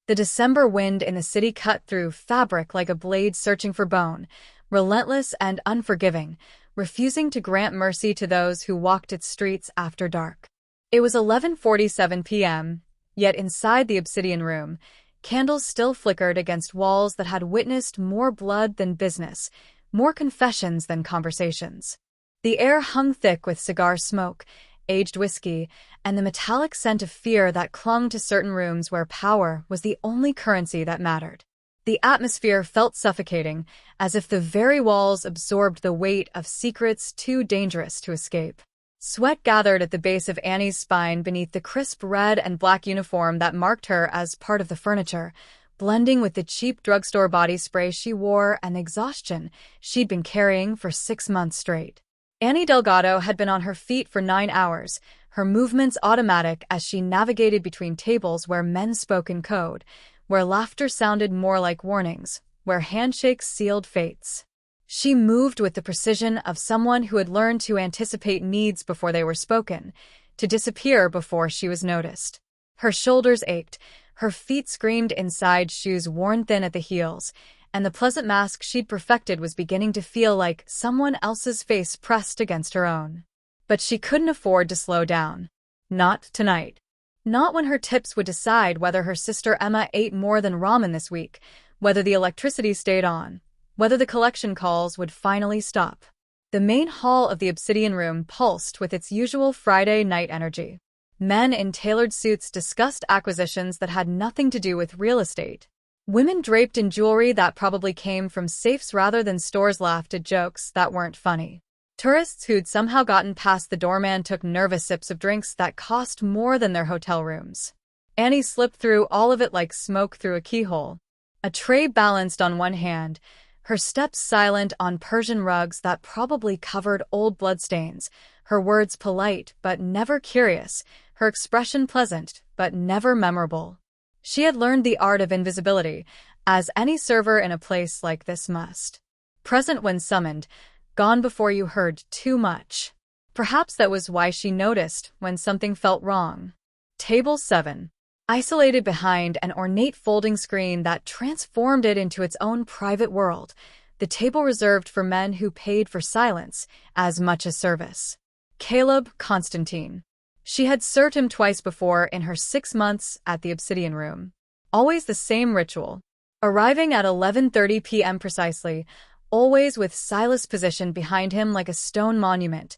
The December wind in the city cut through fabric like a blade searching for bone, relentless and unforgiving, refusing to grant mercy to those who walked its streets after dark. It was 11:47 p.m., yet inside the obsidian room, candles still flickered against walls that had witnessed more blood than business, more confessions than conversations. The air hung thick with cigar smoke, aged whiskey, and the metallic scent of fear that clung to certain rooms where power was the only currency that mattered. The atmosphere felt suffocating, as if the very walls absorbed the weight of secrets too dangerous to escape. Sweat gathered at the base of Annie's spine beneath the crisp red and black uniform that marked her as part of the furniture, blending with the cheap drugstore body spray she wore and the exhaustion she'd been carrying for 6 months straight. Annie Delgado had been on her feet for 9 hours, her movements automatic as she navigated between tables where men spoke in code, where laughter sounded more like warnings, where handshakes sealed fates. She moved with the precision of someone who had learned to anticipate needs before they were spoken, to disappear before she was noticed. Her shoulders ached, her feet screamed inside shoes worn thin at the heels, and the pleasant mask she'd perfected was beginning to feel like someone else's face pressed against her own. But she couldn't afford to slow down. Not tonight. Not when her tips would decide whether her sister Emma ate more than ramen this week, whether the electricity stayed on, whether the collection calls would finally stop. The main hall of the obsidian room pulsed with its usual Friday night energy. Men in tailored suits discussed acquisitions that had nothing to do with real estate. Women draped in jewelry that probably came from safes rather than stores laughed at jokes that weren't funny. Tourists who'd somehow gotten past the doorman took nervous sips of drinks that cost more than their hotel rooms. Annie slipped through all of it like smoke through a keyhole. A tray balanced on one hand, her steps silent on Persian rugs that probably covered old bloodstains, her words polite but never curious, her expression pleasant but never memorable. She had learned the art of invisibility, as any server in a place like this must. Present when summoned, gone before you heard too much. Perhaps that was why she noticed when something felt wrong. Table 7. Isolated behind an ornate folding screen that transformed it into its own private world, the table reserved for men who paid for silence as much as service. Caleb Constantine. She had served him twice before in her 6 months at the Obsidian Room. Always the same ritual. Arriving at 11:30 p.m. precisely, always with Silas positioned behind him like a stone monument,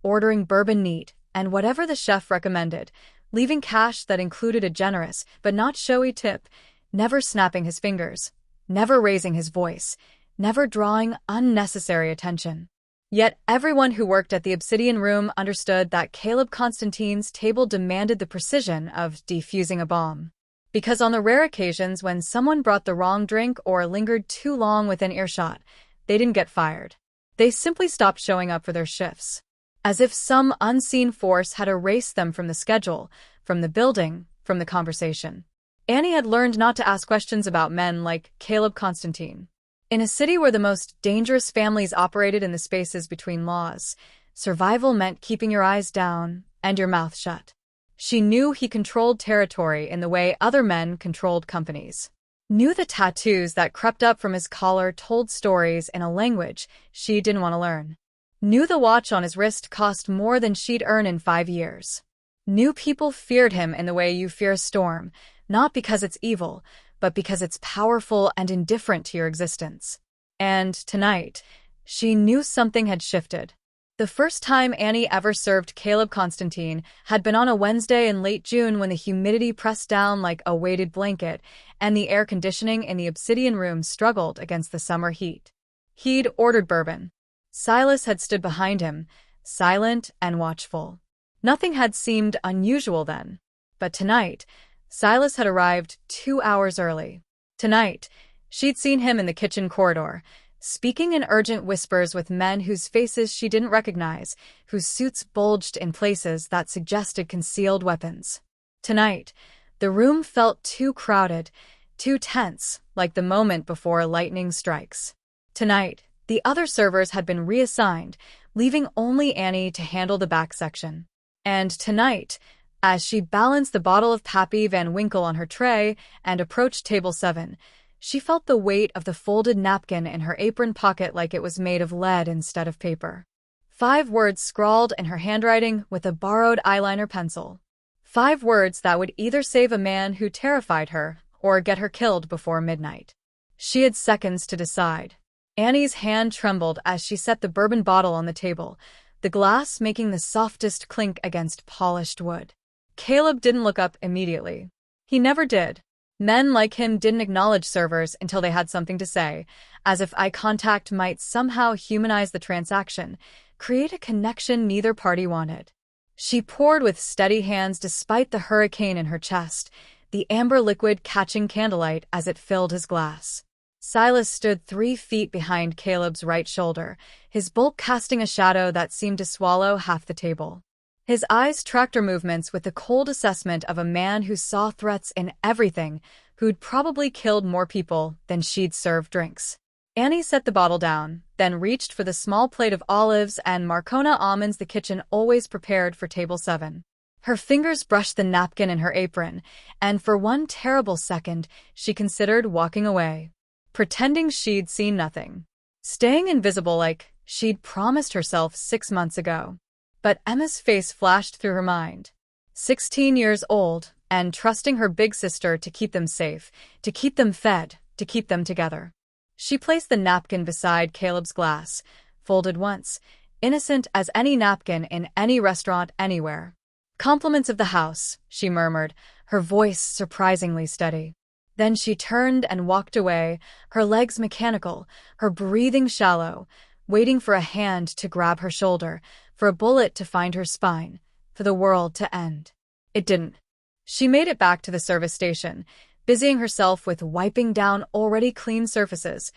ordering bourbon neat and whatever the chef recommended, leaving cash that included a generous but not showy tip, never snapping his fingers, never raising his voice, never drawing unnecessary attention. Yet everyone who worked at the Obsidian Room understood that Caleb Constantine's table demanded the precision of defusing a bomb. Because on the rare occasions when someone brought the wrong drink or lingered too long within earshot, they didn't get fired. They simply stopped showing up for their shifts. As if some unseen force had erased them from the schedule, from the building, from the conversation. Annie had learned not to ask questions about men like Caleb Constantine. In a city where the most dangerous families operated in the spaces between laws, survival meant keeping your eyes down and your mouth shut. She knew he controlled territory in the way other men controlled companies. Knew the tattoos that crept up from his collar told stories in a language she didn't want to learn. Knew the watch on his wrist cost more than she'd earn in 5 years. Knew people feared him in the way you fear a storm, not because it's evil, but because it's powerful and indifferent to your existence. And tonight, she knew something had shifted. The first time Annie ever served Caleb Constantine had been on a Wednesday in late June when the humidity pressed down like a weighted blanket and the air conditioning in the Obsidian Room struggled against the summer heat. He'd ordered bourbon. Silas had stood behind him, silent and watchful. Nothing had seemed unusual then. But tonight, Silas had arrived 2 hours early. Tonight, she'd seen him in the kitchen corridor, speaking in urgent whispers with men whose faces she didn't recognize, whose suits bulged in places that suggested concealed weapons. Tonight, the room felt too crowded, too tense, like the moment before lightning strikes. Tonight, the other servers had been reassigned, leaving only Annie to handle the back section. And tonight, As she balanced the bottle of Pappy Van Winkle on her tray and approached table 7, she felt the weight of the folded napkin in her apron pocket like it was made of lead instead of paper. 5 words scrawled in her handwriting with a borrowed eyeliner pencil. 5 words that would either save a man who terrified her or get her killed before midnight. She had seconds to decide. Annie's hand trembled as she set the bourbon bottle on the table, the glass making the softest clink against polished wood. Caleb didn't look up immediately. He never did. Men like him didn't acknowledge servers until they had something to say, as if eye contact might somehow humanize the transaction, create a connection neither party wanted. She poured with steady hands despite the hurricane in her chest, the amber liquid catching candlelight as it filled his glass. Silas stood 3 feet behind Caleb's right shoulder, his bulk casting a shadow that seemed to swallow half the table. His eyes tracked her movements with the cold assessment of a man who saw threats in everything, who'd probably killed more people than she'd served drinks. Annie set the bottle down, then reached for the small plate of olives and Marcona almonds the kitchen always prepared for table 7. Her fingers brushed the napkin in her apron, and for one terrible second, she considered walking away, pretending she'd seen nothing, staying invisible like she'd promised herself 6 months ago. But Emma's face flashed through her mind. 16 years old, and trusting her big sister to keep them safe, to keep them fed, to keep them together. She placed the napkin beside Caleb's glass, folded once, innocent as any napkin in any restaurant anywhere. "Compliments of the house," she murmured, her voice surprisingly steady. Then she turned and walked away, her legs mechanical, her breathing shallow, waiting for a hand to grab her shoulder, for a bullet to find her spine, for the world to end. It didn't. She made it back to the service station, busying herself with wiping down already clean surfaces,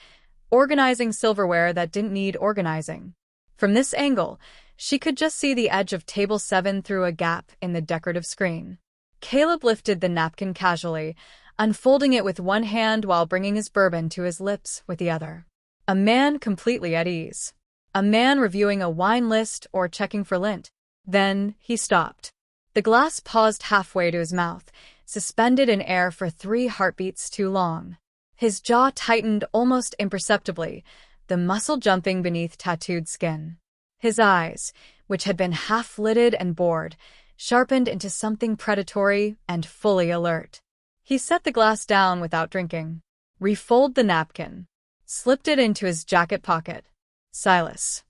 organizing silverware that didn't need organizing. From this angle, she could just see the edge of table 7 through a gap in the decorative screen. Caleb lifted the napkin casually, unfolding it with one hand while bringing his bourbon to his lips with the other. A man completely at ease. A man reviewing a wine list or checking for lint. Then he stopped. The glass paused halfway to his mouth, suspended in air for 3 heartbeats too long. His jaw tightened almost imperceptibly, the muscle jumping beneath tattooed skin. His eyes, which had been half-lidded and bored, sharpened into something predatory and fully alert. He set the glass down without drinking, refolded the napkin, slipped it into his jacket pocket. "Silas."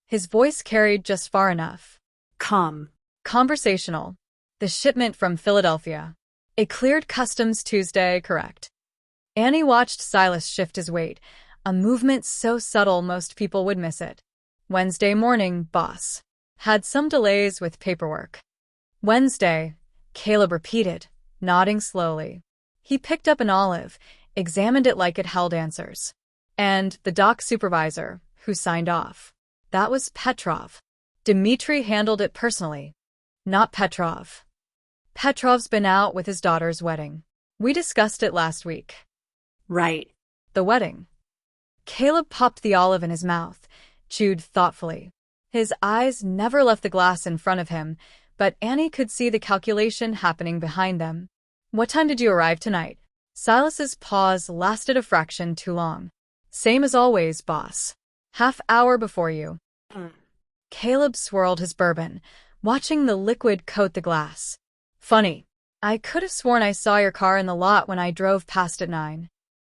His voice carried just far enough. "Come." Conversational. "The shipment from Philadelphia. It cleared customs Tuesday, correct?" Annie watched Silas shift his weight, a movement so subtle most people would miss it. "Wednesday morning, boss. Had some delays with paperwork." "Wednesday," Caleb repeated, nodding slowly. He picked up an olive, examined it like it held answers. "And the dock supervisor, who signed off. That was Petrov. Dmitri handled it personally." "Not Petrov. Petrov's been out with his daughter's wedding. We discussed it last week." "Right." "The wedding." Caleb popped the olive in his mouth, chewed thoughtfully. His eyes never left the glass in front of him, but Annie could see the calculation happening behind them. "What time did you arrive tonight?" Silas's pause lasted a fraction too long. "Same as always, boss. Half-hour before you." Caleb swirled his bourbon, watching the liquid coat the glass. "Funny. I could have sworn I saw your car in the lot when I drove past at 9.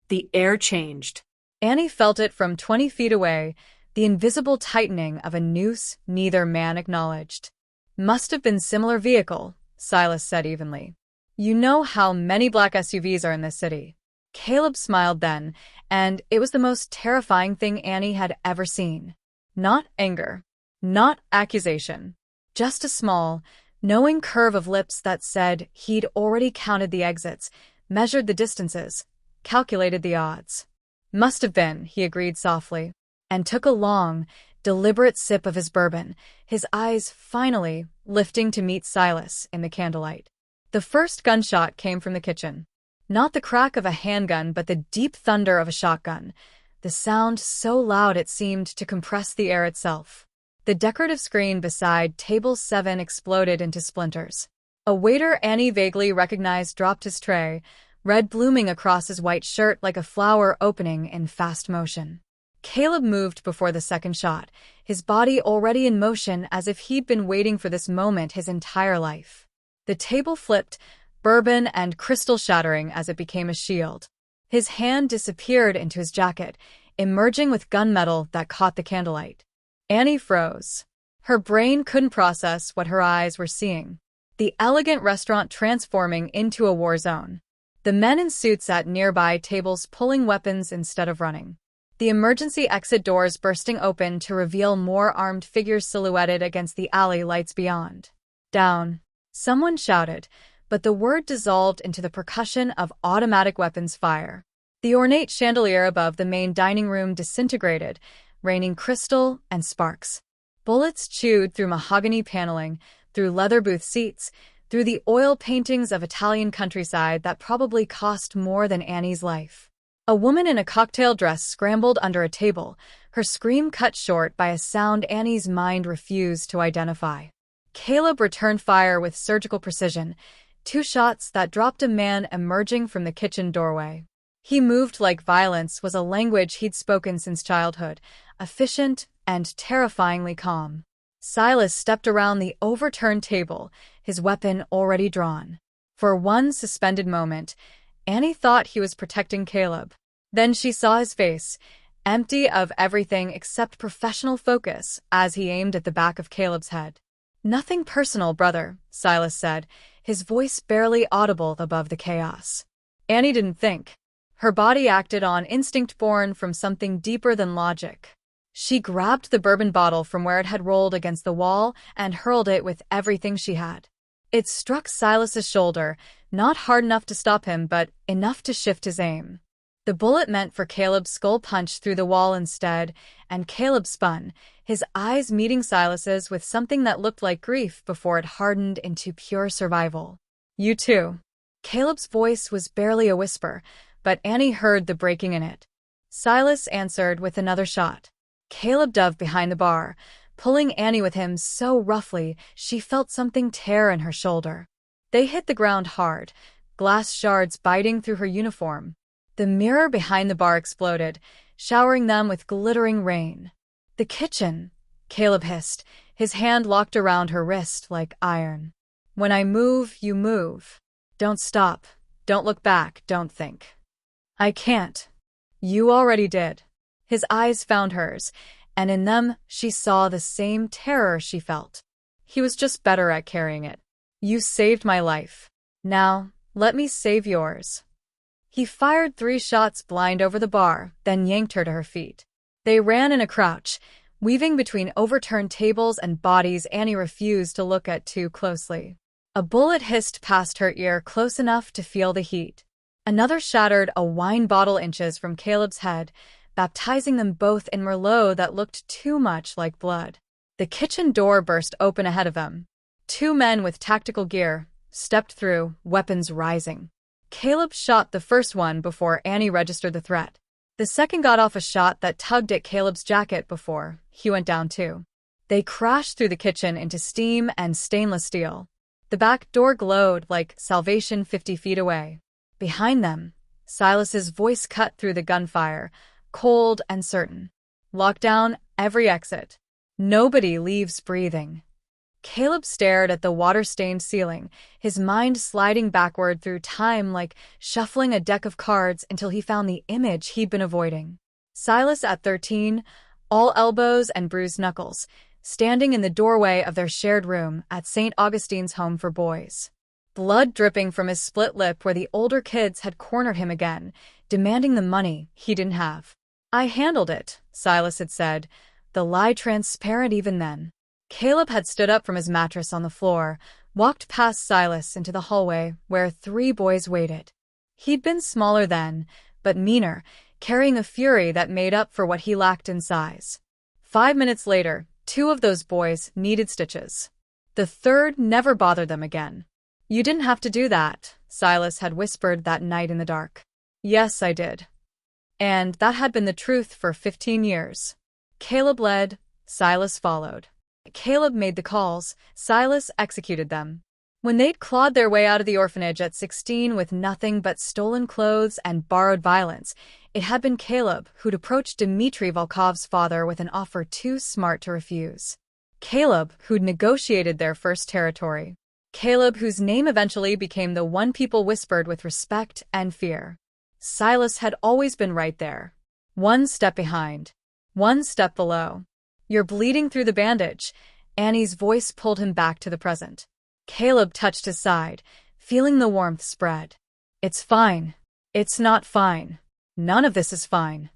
The air changed. Annie felt it from 20 feet away, the invisible tightening of a noose neither man acknowledged. "Must have been similar vehicle," Silas said evenly. "You know how many black SUVs are in this city." Caleb smiled then, and it was the most terrifying thing Annie had ever seen. Not anger. Not accusation. Just a small, knowing curve of lips that said he'd already counted the exits, measured the distances, calculated the odds. "Must have been," he agreed softly, and took a long, deliberate sip of his bourbon, his eyes finally lifting to meet Silas in the candlelight. The first gunshot came from the kitchen. Not the crack of a handgun but the deep thunder of a shotgun, the sound so loud it seemed to compress the air itself. The decorative screen beside table 7 exploded into splinters. A waiter Annie vaguely recognized dropped his tray, red blooming across his white shirt like a flower opening in fast motion. Caleb moved before the second shot, his body already in motion as if he'd been waiting for this moment his entire life. The table flipped, bourbon and crystal shattering as it became a shield. His hand disappeared into his jacket, emerging with gunmetal that caught the candlelight. Annie froze. Her brain couldn't process what her eyes were seeing. The elegant restaurant transforming into a war zone. The men in suits at nearby tables pulling weapons instead of running. The emergency exit doors bursting open to reveal more armed figures silhouetted against the alley lights beyond. Down. Someone shouted, but the word dissolved into the percussion of automatic weapons fire. The ornate chandelier above the main dining room disintegrated, raining crystal and sparks. Bullets chewed through mahogany paneling, through leather booth seats, through the oil paintings of Italian countryside that probably cost more than Annie's life. A woman in a cocktail dress scrambled under a table, her scream cut short by a sound Annie's mind refused to identify. Caleb returned fire with surgical precision, 2 shots that dropped a man emerging from the kitchen doorway. He moved like violence was a language he'd spoken since childhood, efficient and terrifyingly calm. Silas stepped around the overturned table, his weapon already drawn. For one suspended moment, Annie thought he was protecting Caleb. Then she saw his face, empty of everything except professional focus, as he aimed at the back of Caleb's head. "Nothing personal, brother," Silas said, his voice barely audible above the chaos. Annie didn't think. Her body acted on instinct born from something deeper than logic. She grabbed the bourbon bottle from where it had rolled against the wall and hurled it with everything she had. It struck Silas's shoulder, not hard enough to stop him, but enough to shift his aim. The bullet meant for Caleb's skull punched through the wall instead, and Caleb spun, his eyes meeting Silas's with something that looked like grief before it hardened into pure survival. "You too." Caleb's voice was barely a whisper, but Annie heard the breaking in it. Silas answered with another shot. Caleb dove behind the bar, pulling Annie with him so roughly she felt something tear in her shoulder. They hit the ground hard, glass shards biting through her uniform. The mirror behind the bar exploded, showering them with glittering rain. "The kitchen," Caleb hissed, his hand locked around her wrist like iron. "When I move, you move. Don't stop. Don't look back. Don't think." "I can't." "You already did." His eyes found hers, and in them she saw the same terror she felt. He was just better at carrying it. "You saved my life. Now, let me save yours." He fired 3 shots blind over the bar, then yanked her to her feet. They ran in a crouch, weaving between overturned tables and bodies Annie refused to look at too closely. A bullet hissed past her ear close enough to feel the heat. Another shattered a wine bottle inches from Caleb's head, baptizing them both in Merlot that looked too much like blood. The kitchen door burst open ahead of them. 2 men with tactical gear stepped through, weapons rising. Caleb shot the first one before Annie registered the threat. The second got off a shot that tugged at Caleb's jacket before he went down too. They crashed through the kitchen into steam and stainless steel. The back door glowed like salvation 50 feet away. Behind them, Silas's voice cut through the gunfire, cold and certain. "Lock down every exit. Nobody leaves breathing." Caleb stared at the water-stained ceiling, his mind sliding backward through time like shuffling a deck of cards until he found the image he'd been avoiding. Silas at 13, all elbows and bruised knuckles, standing in the doorway of their shared room at St. Augustine's Home for Boys. Blood dripping from his split lip where the older kids had cornered him again, demanding the money he didn't have. "I handled it," Silas had said, the lie transparent even then. Caleb had stood up from his mattress on the floor, walked past Silas into the hallway where 3 boys waited. He'd been smaller then, but meaner, carrying a fury that made up for what he lacked in size. 5 minutes later, 2 of those boys needed stitches. The third never bothered them again. "You didn't have to do that," Silas had whispered that night in the dark. "Yes, I did." And that had been the truth for 15 years. Caleb led, Silas followed. Caleb made the calls, Silas executed them. When they'd clawed their way out of the orphanage at 16 with nothing but stolen clothes and borrowed violence, it had been Caleb who'd approached Dmitry Volkov's father with an offer too smart to refuse. Caleb, who'd negotiated their first territory. Caleb, whose name eventually became the one people whispered with respect and fear. Silas had always been right there. One step behind. One step below. "You're bleeding through the bandage." Annie's voice pulled him back to the present. Caleb touched his side, feeling the warmth spread. "It's fine. It's not fine. None of this is fine."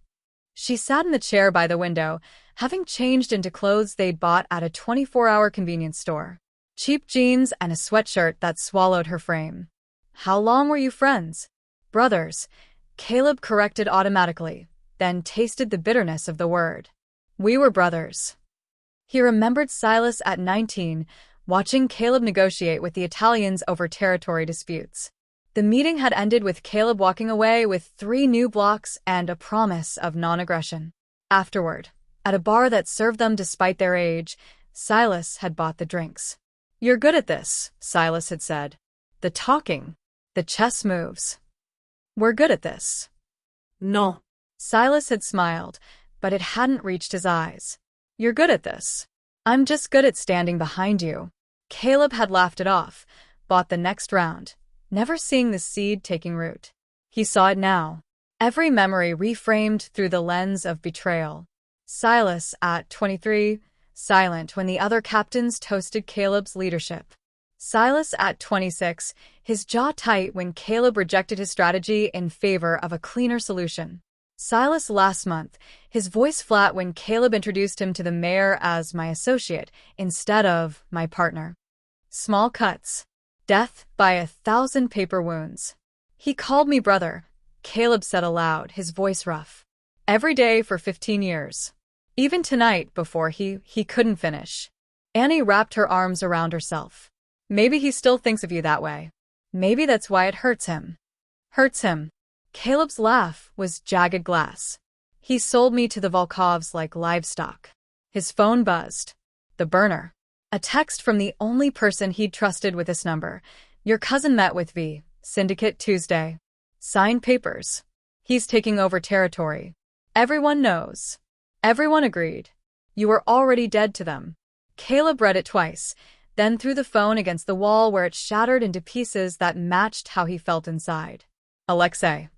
She sat in the chair by the window, having changed into clothes they'd bought at a 24-hour convenience store. Cheap jeans and a sweatshirt that swallowed her frame. "How long were you friends?" "Brothers," Caleb corrected automatically, then tasted the bitterness of the word. "We were brothers." He remembered Silas at 19, watching Caleb negotiate with the Italians over territory disputes. The meeting had ended with Caleb walking away with 3 new blocks and a promise of non-aggression. Afterward, at a bar that served them despite their age, Silas had bought the drinks. "You're good at this," Silas had said. "The talking. The chess moves. We're good at this." No. Silas had smiled, but it hadn't reached his eyes. "You're good at this. I'm just good at standing behind you." Caleb had laughed it off, bought the next round, never seeing the seed taking root. He saw it now. Every memory reframed through the lens of betrayal. Silas, at 23, silent when the other captains toasted Caleb's leadership. Silas, at 26, his jaw tight when Caleb rejected his strategy in favor of a cleaner solution. Silas last month, his voice flat when Caleb introduced him to the mayor as my associate instead of my partner. Small cuts. Death by 1,000 paper wounds. "He called me brother," Caleb said aloud, his voice rough. "Every day for 15 years. Even tonight before he couldn't finish." Annie wrapped her arms around herself. "Maybe he still thinks of you that way. Maybe that's why it hurts him." "Hurts him." Caleb's laugh was jagged glass. "He sold me to the Volkovs like livestock." His phone buzzed. The burner. A text from the only person he'd trusted with this number. "Your cousin met with V. Syndicate Tuesday. Signed papers. He's taking over territory. Everyone knows." Everyone agreed. "You were already dead to them." Caleb read it twice, then threw the phone against the wall where it shattered into pieces that matched how he felt inside. Alexei.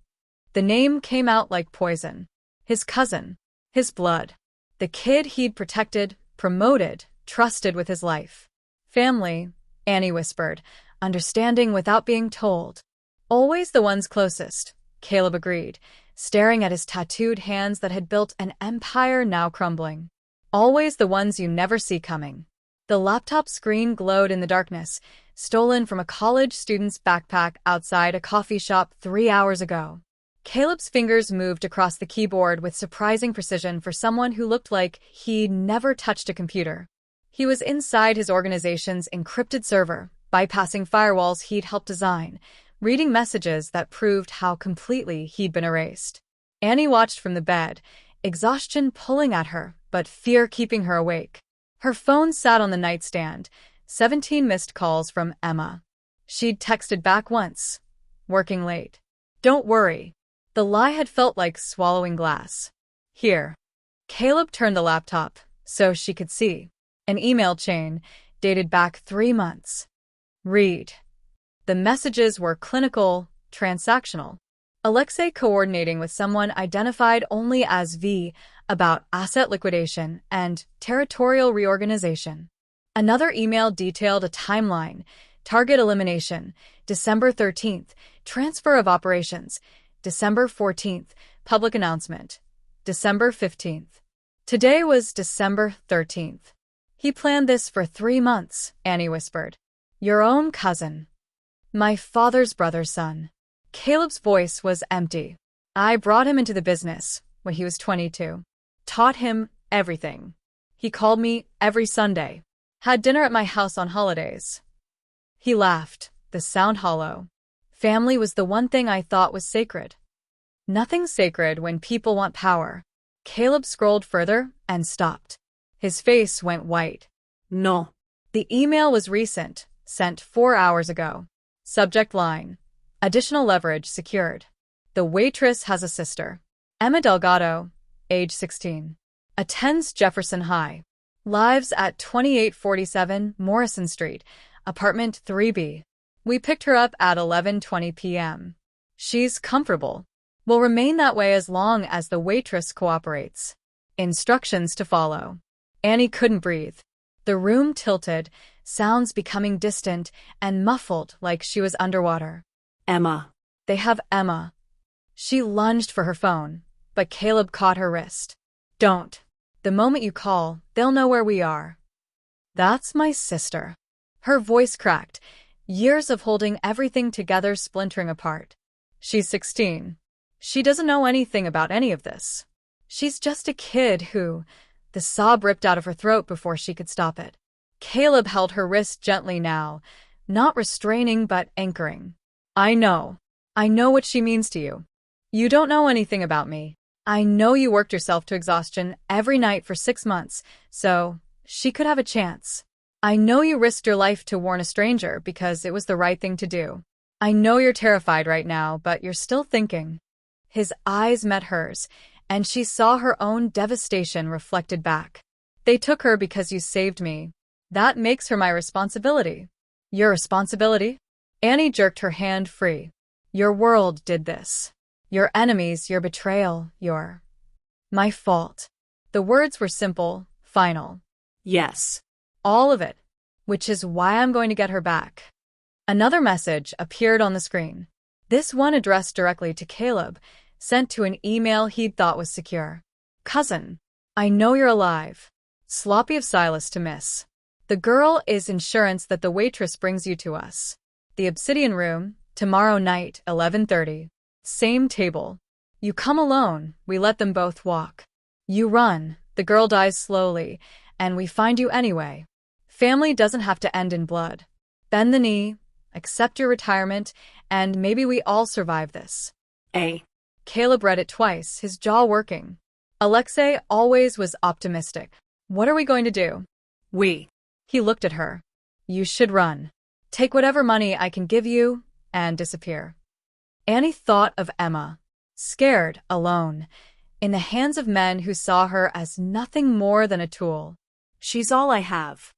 The name came out like poison. His cousin. His blood. The kid he'd protected, promoted, trusted with his life. "Family," Annie whispered, understanding without being told. "Always the ones closest," Caleb agreed, staring at his tattooed hands that had built an empire now crumbling. "Always the ones you never see coming." The laptop screen glowed in the darkness, stolen from a college student's backpack outside a coffee shop 3 hours ago. Caleb's fingers moved across the keyboard with surprising precision for someone who looked like he'd never touched a computer. He was inside his organization's encrypted server, bypassing firewalls he'd helped design, reading messages that proved how completely he'd been erased. Annie watched from the bed, exhaustion pulling at her, but fear keeping her awake. Her phone sat on the nightstand, 17 missed calls from Emma. She'd texted back once. "Working late." "Don't worry." The lie had felt like swallowing glass. "Here." Caleb turned the laptop, so she could see. An email chain, dated back 3 months. Read. The messages were clinical, transactional. Alexei coordinating with someone identified only as V about asset liquidation and territorial reorganization. Another email detailed a timeline: target elimination, December 13th, transfer of operations, December 14th, public announcement, December 15th. Today was December 13th. "He planned this for 3 months, Annie whispered. "Your own cousin." "My father's brother's son." Caleb's voice was empty. "I brought him into the business when he was 22. Taught him everything. He called me every Sunday. Had dinner at my house on holidays." He laughed, the sound hollow. "Family was the one thing I thought was sacred." Nothing's sacred when people want power. Caleb scrolled further and stopped. His face went white. "No." The email was recent, Sent 4 hours ago. Subject line. Additional leverage secured. The waitress has a sister. Emma Delgado, age 16. Attends Jefferson High. Lives at 2847 Morrison Street, apartment 3B. We picked her up at 11:20 p.m. She's comfortable. Will remain that way as long as the waitress cooperates. Instructions to follow. Annie couldn't breathe. The room tilted, sounds becoming distant and muffled like she was underwater. Emma. They have Emma. She lunged for her phone, but Caleb caught her wrist. Don't. The moment you call, they'll know where we are. That's my sister. Her voice cracked, years of holding everything together splintering apart. She's 16. She doesn't know anything about any of this. She's just a kid who... The sob ripped out of her throat before she could stop it. Caleb held her wrist gently now, not restraining but anchoring. I know what she means to you. You don't know anything about me. I know you worked yourself to exhaustion every night for 6 months, so she could have a chance. I know you risked your life to warn a stranger because it was the right thing to do. I know you're terrified right now, but you're still thinking. His eyes met hers, and she saw her own devastation reflected back. They took her because you saved me. That makes her my responsibility. Your responsibility? Annie jerked her hand free. Your world did this. Your enemies, your betrayal, your... My fault. The words were simple, final. Yes. All of it. Which is why I'm going to get her back. Another message appeared on the screen. This one addressed directly to Caleb, sent to an email he'd thought was secure. Cousin, I know you're alive. Sloppy of Silas to miss. The girl is insurance that the waitress brings you to us. The Obsidian Room, tomorrow night, 11:30. Same table. You come alone, we let them both walk. You run, the girl dies slowly, and we find you anyway. Family doesn't have to end in blood. Bend the knee, accept your retirement, and maybe we all survive this. Caleb read it twice, his jaw working. Alexei always was optimistic. What are we going to do? He looked at her. You should run. Take whatever money I can give you, and disappear. Annie thought of Emma. Scared, alone, in the hands of men who saw her as nothing more than a tool. She's all I have.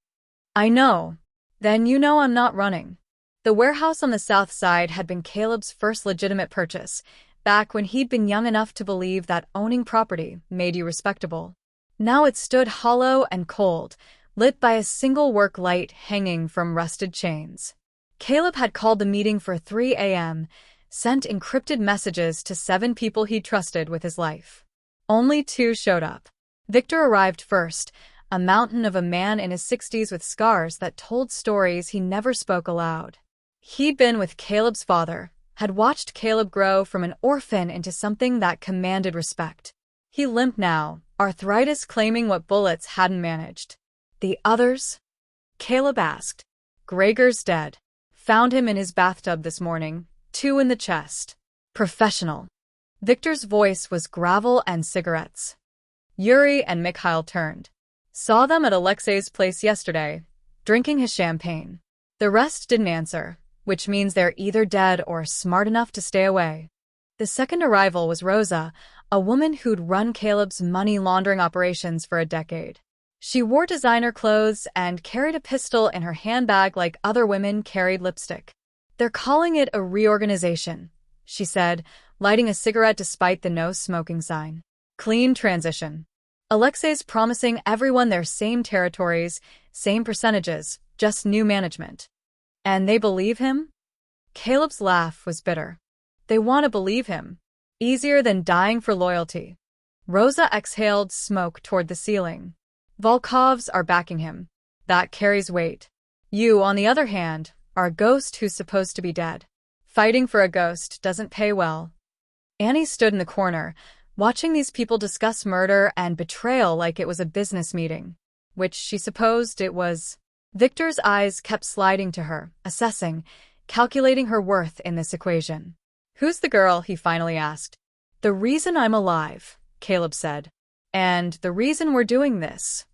I know. Then you know I'm not running. The warehouse on the south side had been Caleb's first legitimate purchase, back when he'd been young enough to believe that owning property made you respectable. Now it stood hollow and cold, lit by a single work light hanging from rusted chains. Caleb had called the meeting for 3 a.m., sent encrypted messages to 7 people he trusted with his life. Only 2 showed up. Victor arrived first, a mountain of a man in his 60s with scars that told stories he never spoke aloud. He'd been with Caleb's father, had watched Caleb grow from an orphan into something that commanded respect. He limped now, arthritis claiming what bullets hadn't managed. The others? Caleb asked. Gregor's dead. Found him in his bathtub this morning, 2 in the chest. Professional. Victor's voice was gravel and cigarettes. Yuri and Mikhail turned. Saw them at Alexei's place yesterday, drinking his champagne. The rest didn't answer, which means they're either dead or smart enough to stay away. The second arrival was Rosa, a woman who'd run Caleb's money laundering operations for a decade. She wore designer clothes and carried a pistol in her handbag like other women carried lipstick. They're calling it a reorganization, she said, lighting a cigarette despite the no smoking sign. Clean transition. Alexei's promising everyone their same territories, same percentages, just new management. And they believe him? Caleb's laugh was bitter. They want to believe him. Easier than dying for loyalty. Rosa exhaled smoke toward the ceiling. Volkovs are backing him. That carries weight. You, on the other hand, are a ghost who's supposed to be dead. Fighting for a ghost doesn't pay well. Annie stood in the corner, watching these people discuss murder and betrayal like it was a business meeting, which she supposed it was. Victor's eyes kept sliding to her, assessing, calculating her worth in this equation. Who's the girl? He finally asked. The reason I'm alive, Caleb said. And the reason we're doing this.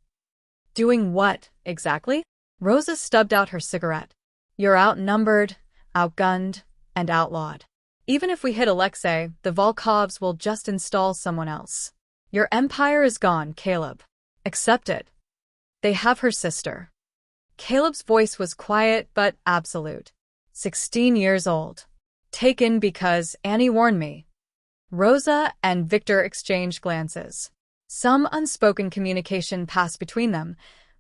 Doing what, exactly? Rosa stubbed out her cigarette. You're outnumbered, outgunned, and outlawed. Even if we hit Alexei, the Volkovs will just install someone else. Your empire is gone, Caleb. Accept it. They have her sister. Caleb's voice was quiet but absolute. 16 years old. Taken because Annie warned me. Rosa and Victor exchanged glances. Some unspoken communication passed between them,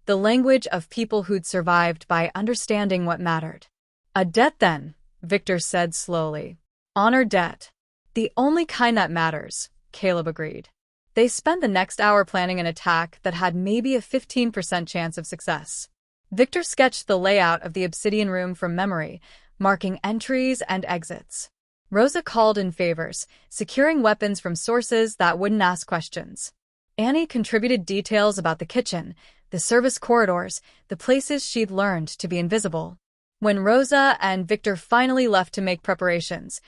the language of people who'd survived by understanding what mattered. A debt then, Victor said slowly. Honor debt. The only kind that matters, Caleb agreed. They spent the next hour planning an attack that had maybe a 15% chance of success. Victor sketched the layout of the obsidian room from memory, marking entries and exits. Rosa called in favors, securing weapons from sources that wouldn't ask questions. Annie contributed details about the kitchen, the service corridors, the places she'd learned to be invisible. When Rosa and Victor finally left to make preparations,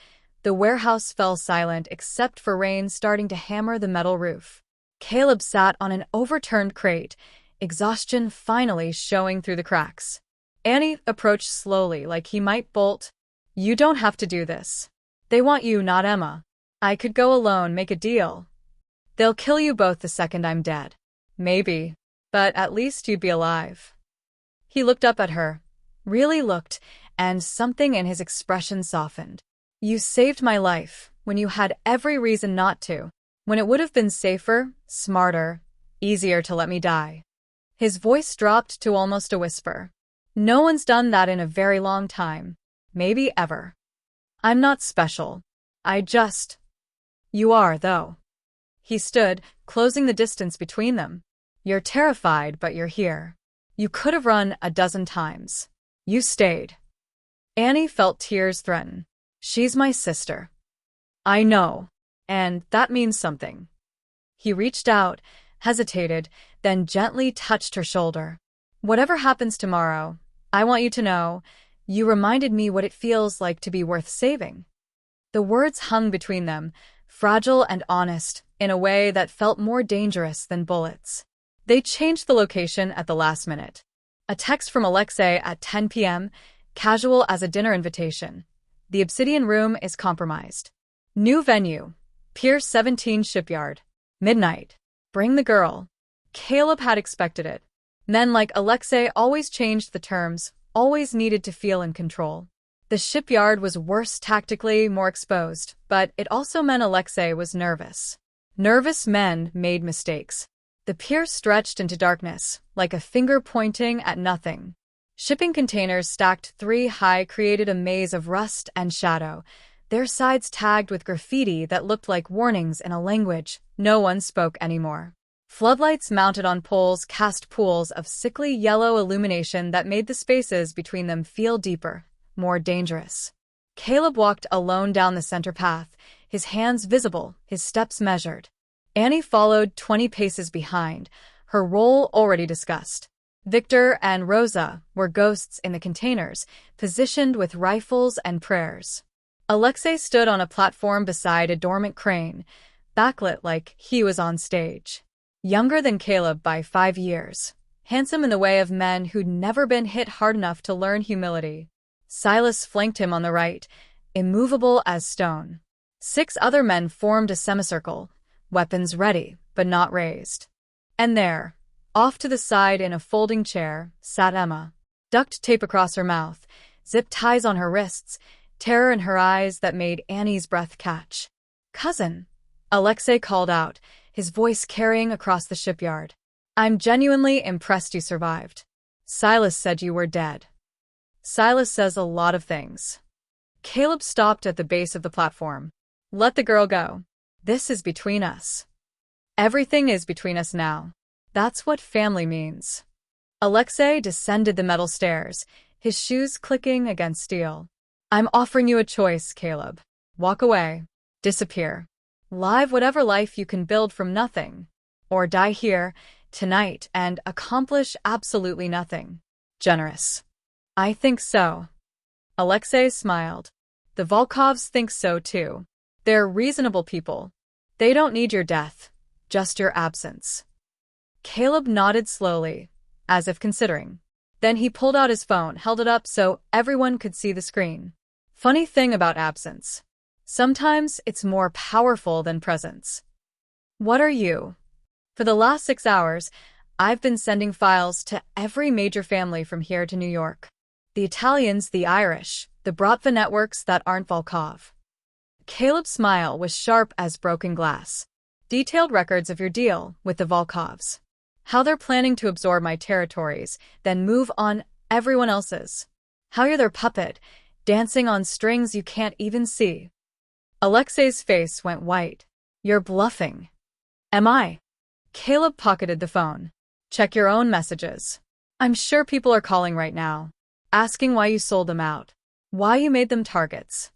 the warehouse fell silent except for rain starting to hammer the metal roof. Caleb sat on an overturned crate, exhaustion finally showing through the cracks. Annie approached slowly like he might bolt. You don't have to do this. They want you, not Emma. I could go alone, make a deal. They'll kill you both the second I'm dead. Maybe. But at least you'd be alive. He looked up at her, really looked, and something in his expression softened. You saved my life when you had every reason not to, when it would have been safer, smarter, easier to let me die. His voice dropped to almost a whisper. No one's done that in a very long time, maybe ever. I'm not special. You are, though. He stood, closing the distance between them. You're terrified, but you're here. You could have run a dozen times. You stayed. Annie felt tears threaten. She's my sister. I know, and that means something. He reached out, hesitated, then gently touched her shoulder. Whatever happens tomorrow, I want you to know, you reminded me what it feels like to be worth saving. The words hung between them, fragile and honest, in a way that felt more dangerous than bullets. They changed the location at the last minute. A text from Alexei at 10 p.m., casual as a dinner invitation. The Obsidian Room is compromised. New venue, Pier 17 Shipyard. Midnight. Bring the girl. Caleb had expected it. Men like Alexei always changed the terms, always needed to feel in control. The shipyard was worse tactically, more exposed, but it also meant Alexei was nervous. Nervous men made mistakes. The pier stretched into darkness, like a finger pointing at nothing. Shipping containers stacked 3 high created a maze of rust and shadow, their sides tagged with graffiti that looked like warnings in a language no one spoke anymore. Floodlights mounted on poles cast pools of sickly yellow illumination that made the spaces between them feel deeper, more dangerous. Caleb walked alone down the center path, his hands visible, his steps measured. Annie followed 20 paces behind, her role already discussed. Victor and Rosa were ghosts in the containers, positioned with rifles and prayers. Alexei stood on a platform beside a dormant crane, backlit like he was on stage. Younger than Caleb by 5 years, handsome in the way of men who'd never been hit hard enough to learn humility. Silas flanked him on the right, immovable as stone. 6 other men formed a semicircle, weapons ready, but not raised. And there, off to the side in a folding chair, sat Emma. Duct tape across her mouth, zip ties on her wrists, terror in her eyes that made Annie's breath catch. Cousin, Alexei called out, his voice carrying across the shipyard. I'm genuinely impressed you survived. Silas said you were dead. Silas says a lot of things. Caleb stopped at the base of the platform. Let the girl go. This is between us. Everything is between us now. That's what family means. Alexei descended the metal stairs, his shoes clicking against steel. I'm offering you a choice, Caleb. Walk away. Disappear. Live whatever life you can build from nothing. Or die here, tonight, and accomplish absolutely nothing. Generous. I think so. Alexei smiled. The Volkovs think so too. They're reasonable people. They don't need your death, just your absence. Caleb nodded slowly, as if considering. Then he pulled out his phone, held it up so everyone could see the screen. Funny thing about absence. Sometimes it's more powerful than presence. What are you? For the last 6 hours, I've been sending files to every major family from here to New York. The Italians, the Irish, the Bratva networks that aren't Volkov. Caleb's smile was sharp as broken glass. Detailed records of your deal with the Volkovs. How they're planning to absorb my territories, then move on everyone else's. How you're their puppet, dancing on strings you can't even see. Alexei's face went white. You're bluffing. Am I? Caleb pocketed the phone. Check your own messages. I'm sure people are calling right now, asking why you sold them out, why you made them targets.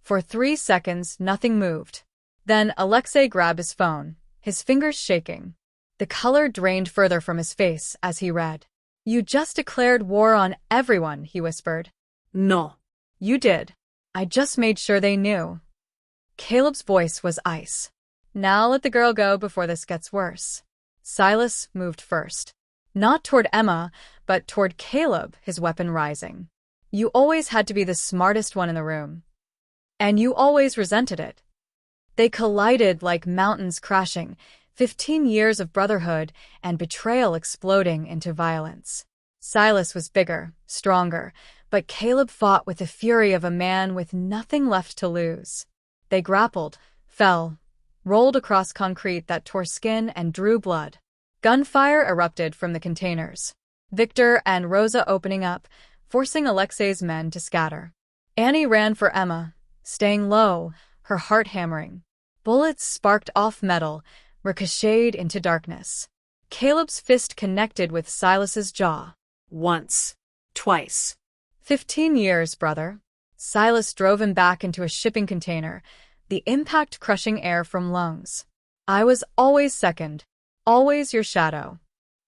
For 3 seconds, nothing moved. Then Alexei grabbed his phone, his fingers shaking. The color drained further from his face as he read. You just declared war on everyone, he whispered. No. You did. I just made sure they knew. Caleb's voice was ice. Now let the girl go before this gets worse. Silas moved first. Not toward Emma, but toward Caleb, his weapon rising. You always had to be the smartest one in the room. And you always resented it. They collided like mountains crashing, 15 years of brotherhood and betrayal exploding into violence. Silas was bigger, stronger, but Caleb fought with the fury of a man with nothing left to lose. They grappled, fell, rolled across concrete that tore skin and drew blood. Gunfire erupted from the containers. Victor and Rosa opening up, forcing Alexei's men to scatter. Annie ran for Emma, staying low, her heart hammering. Bullets sparked off metal, ricocheted into darkness. Caleb's fist connected with Silas's jaw. Once. Twice. 15 years, brother. Silas drove him back into a shipping container, the impact crushing air from lungs. I was always second, always your shadow.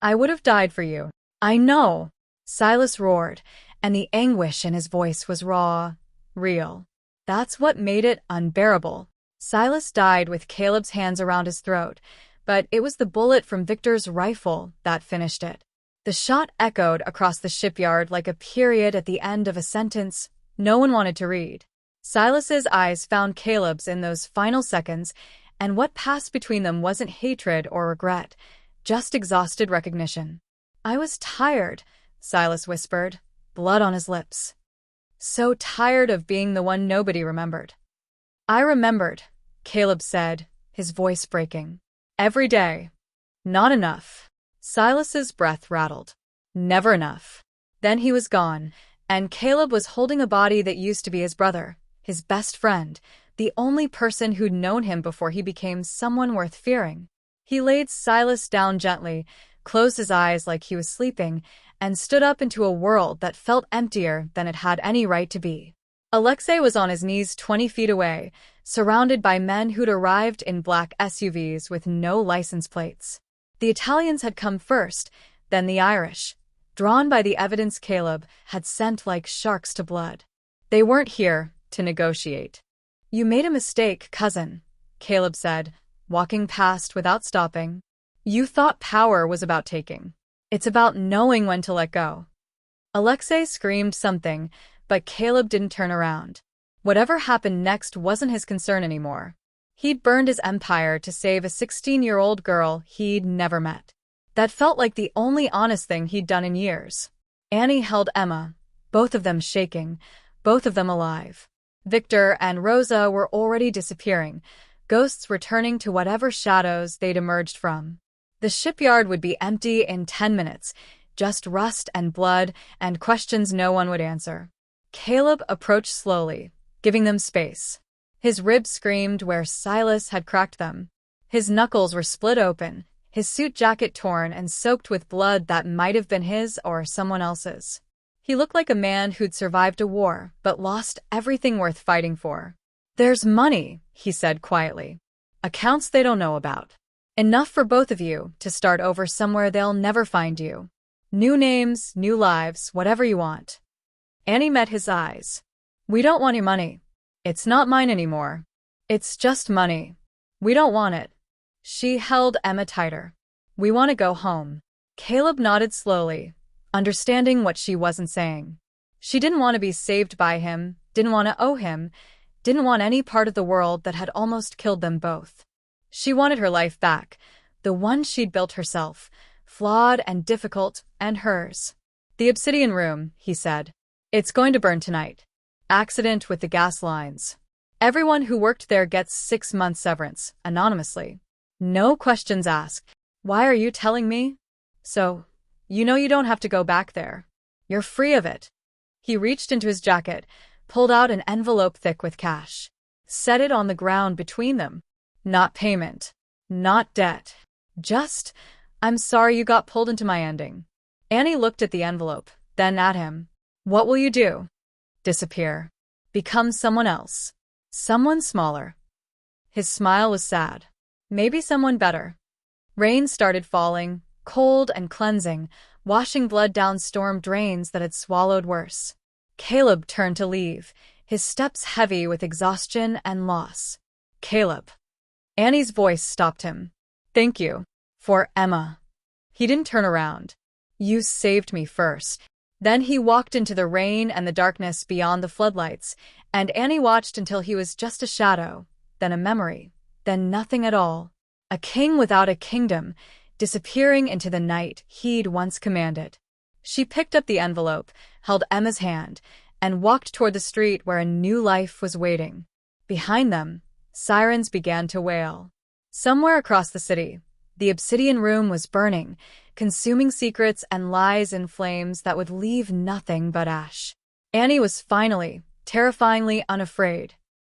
I would have died for you. I know. Silas roared, and the anguish in his voice was raw, real. That's what made it unbearable. Silas died with Caleb's hands around his throat, but it was the bullet from Victor's rifle that finished it. The shot echoed across the shipyard like a period at the end of a sentence no one wanted to read. Silas's eyes found Caleb's in those final seconds, and what passed between them wasn't hatred or regret, just exhausted recognition. I was tired, Silas whispered, blood on his lips. So tired of being the one nobody remembered. I remembered, Caleb said, his voice breaking. Every day. Not enough. Silas's breath rattled. Never enough. Then he was gone, and Caleb was holding a body that used to be his brother, his best friend, the only person who'd known him before he became someone worth fearing. He laid Silas down gently, closed his eyes like he was sleeping, and stood up into a world that felt emptier than it had any right to be. Alexei was on his knees 20 feet away, surrounded by men who'd arrived in black SUVs with no license plates. The Italians had come first, then the Irish, drawn by the evidence Caleb had sent like sharks to blood. They weren't here to negotiate. You made a mistake, cousin, Caleb said, walking past without stopping. You thought power was about taking. It's about knowing when to let go. Alexei screamed something, but Caleb didn't turn around. Whatever happened next wasn't his concern anymore. He'd burned his empire to save a 16-year-old girl he'd never met. That felt like the only honest thing he'd done in years. Annie held Emma, both of them shaking, both of them alive. Victor and Rosa were already disappearing, ghosts returning to whatever shadows they'd emerged from. The shipyard would be empty in 10 minutes, just rust and blood and questions no one would answer. Caleb approached slowly, giving them space. His ribs screamed where Silas had cracked them. His knuckles were split open, his suit jacket torn and soaked with blood that might have been his or someone else's. He looked like a man who'd survived a war but lost everything worth fighting for. There's money, he said quietly. Accounts they don't know about. Enough for both of you to start over somewhere they'll never find you. New names, new lives, whatever you want. Annie met his eyes. We don't want your money. It's not mine anymore. It's just money. We don't want it. She held Emma tighter. We want to go home. Caleb nodded slowly, understanding what she wasn't saying. She didn't want to be saved by him, didn't want to owe him, didn't want any part of the world that had almost killed them both. She wanted her life back, the one she'd built herself, flawed and difficult, and hers. The obsidian room, he said. It's going to burn tonight. Accident with the gas lines. Everyone who worked there gets 6 months severance, anonymously. No questions asked. Why are you telling me? So, you know you don't have to go back there. You're free of it. He reached into his jacket, pulled out an envelope thick with cash. Set it on the ground between them. Not payment. Not debt. Just, I'm sorry you got pulled into my ending. Annie looked at the envelope, then at him. What will you do? Disappear. Become someone else. Someone smaller. His smile was sad. Maybe someone better. Rain started falling, cold and cleansing, washing blood down storm drains that had swallowed worse. Caleb turned to leave, his steps heavy with exhaustion and loss. Caleb. Annie's voice stopped him. Thank you. For Emma. He didn't turn around. You saved me first. Then he walked into the rain and the darkness beyond the floodlights, and Annie watched until he was just a shadow, then a memory, then nothing at all. A king without a kingdom, disappearing into the night he'd once commanded. She picked up the envelope, held Emma's hand, and walked toward the street where a new life was waiting. Behind them, sirens began to wail. Somewhere across the city, the obsidian room was burning, consuming secrets and lies in flames that would leave nothing but ash. Annie was finally, terrifyingly unafraid.